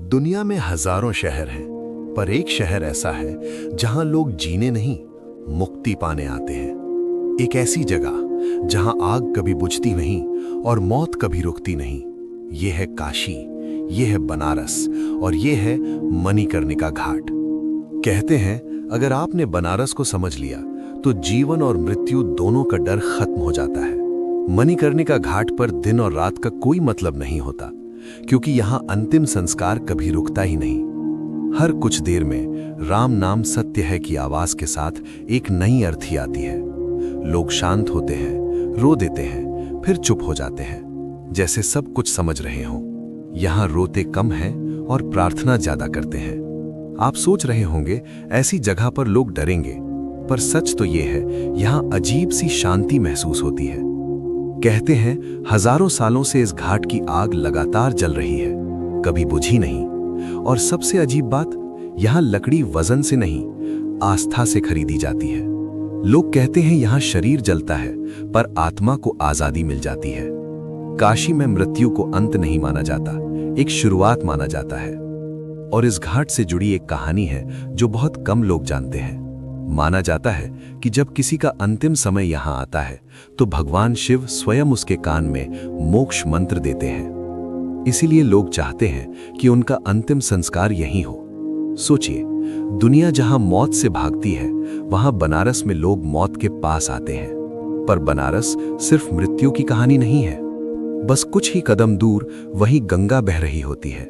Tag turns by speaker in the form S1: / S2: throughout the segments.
S1: दुनिया में हजारों शहर हैं, पर एक शहर ऐसा है जहां लोग जीने नहीं, मुक्ति पाने आते हैं। एक ऐसी जगह जहां आग कभी बुझती नहीं और मौत कभी रुकती नहीं। ये है काशी, ये है बनारस और ये है मणिकर्णिका घाट। कहते हैं अगर आपने बनारस को समझ लिया तो जीवन और मृत्यु दोनों का डर खत्म हो जाता है। मणिकर्णिका घाट पर दिन और रात का कोई मतलब नहीं होता, क्योंकि यहां अंतिम संस्कार कभी रुकता ही नहीं। हर कुछ देर में राम नाम सत्य है की आवाज के साथ एक नई अर्थी आती है। लोग शांत होते हैं, रो देते हैं, फिर चुप हो जाते हैं, जैसे सब कुछ समझ रहे हों। यहां रोते कम हैं और प्रार्थना ज्यादा करते हैं। आप सोच रहे होंगे ऐसी जगह पर लोग डरेंगे, पर सच तो ये है यहां अजीब सी शांति महसूस होती है। कहते हैं हजारों सालों से इस घाट की आग लगातार जल रही है, कभी बुझी नहीं। और सबसे अजीब बात, यहां लकड़ी वजन से नहीं, आस्था से खरीदी जाती है। लोग कहते हैं यहां शरीर जलता है, पर आत्मा को आजादी मिल जाती है। काशी में मृत्यु को अंत नहीं माना जाता, एक शुरुआत माना जाता है। और इस घाट से जुड़ी एक कहानी है जो बहुत कम लोग जानते हैं। माना जाता है कि जब किसी का अंतिम समय यहां आता है तो भगवान शिव स्वयं उसके कान में मोक्ष मंत्र देते हैं। इसीलिए लोग चाहते हैं कि उनका अंतिम संस्कार यहीं हो। सोचिए, दुनिया जहां मौत से भागती है, वहां बनारस में लोग मौत के पास आते हैं। पर बनारस सिर्फ मृत्यु की कहानी नहीं है। बस कुछ ही कदम दूर वहीं गंगा बह रही होती है।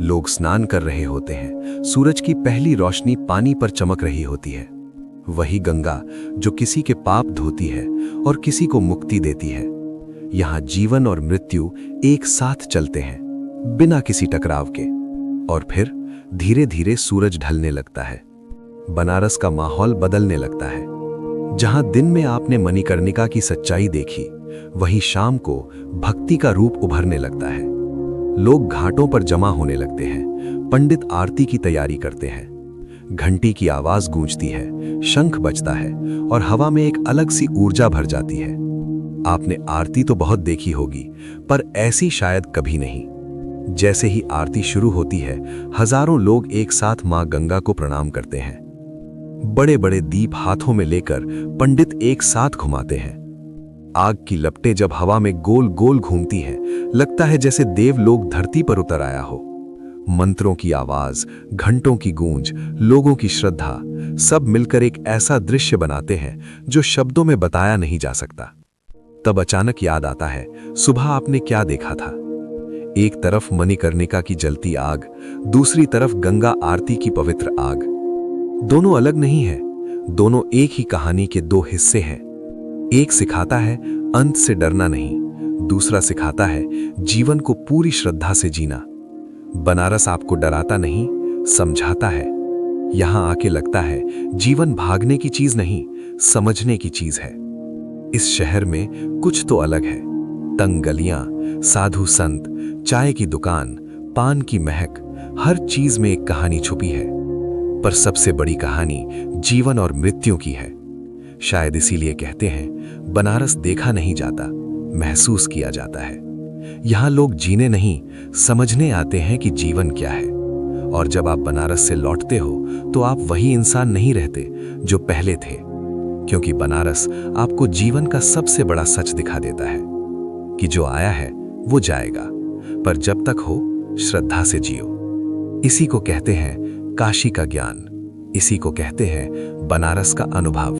S1: लोग स्नान कर रहे होते हैं, सूरज की पहली रोशनी पानी पर चमक रही होती है। वही गंगा जो किसी के पाप धोती है और किसी को मुक्ति देती है। यहां जीवन और मृत्यु एक साथ चलते हैं, बिना किसी टकराव के। और फिर धीरे धीरे सूरज ढलने लगता है। बनारस का माहौल बदलने लगता है। जहां दिन में आपने मणिकर्णिका की सच्चाई देखी, वहीं शाम को भक्ति का रूप उभरने लगता है। लोग घाटों पर जमा होने लगते हैं, पंडित आरती की तैयारी करते हैं, घंटी की आवाज गूंजती है, शंख बजता है और हवा में एक अलग सी ऊर्जा भर जाती है। आपने आरती तो बहुत देखी होगी, पर ऐसी शायद कभी नहीं। जैसे ही आरती शुरू होती है, हजारों लोग एक साथ मां गंगा को प्रणाम करते हैं। बड़े बड़े दीप हाथों में लेकर पंडित एक साथ घुमाते हैं। आग की लपटें जब हवा में गोल गोल घूमती हैं, लगता है जैसे देवलोक धरती पर उतर आया हो। मंत्रों की आवाज, घंटों की गूंज, लोगों की श्रद्धा, सब मिलकर एक ऐसा दृश्य बनाते हैं जो शब्दों में बताया नहीं जा सकता। तब अचानक याद आता है, सुबह आपने क्या देखा था। एक तरफ मणिकर्णिका की जलती आग, दूसरी तरफ गंगा आरती की पवित्र आग। दोनों अलग नहीं है, दोनों एक ही कहानी के दो हिस्से हैं। एक सिखाता है अंत से डरना नहीं, दूसरा सिखाता है जीवन को पूरी श्रद्धा से जीना। बनारस आपको डराता नहीं, समझाता है। यहां आके लगता है जीवन भागने की चीज नहीं, समझने की चीज है। इस शहर में कुछ तो अलग है। तंग गलियां, साधु संत, चाय की दुकान, पान की महक, हर चीज में एक कहानी छुपी है। पर सबसे बड़ी कहानी जीवन और मृत्यु की है। शायद इसीलिए कहते हैं बनारस देखा नहीं जाता, महसूस किया जाता है। यहां लोग जीने नहीं, समझने आते हैं कि जीवन क्या है। और जब आप बनारस से लौटते हो तो आप वही इंसान नहीं रहते जो पहले थे, क्योंकि बनारस आपको जीवन का सबसे बड़ा सच दिखा देता है कि जो आया है वो जाएगा, पर जब तक हो श्रद्धा से जियो। इसी को कहते हैं काशी का ज्ञान, इसी को कहते हैं बनारस का अनुभव।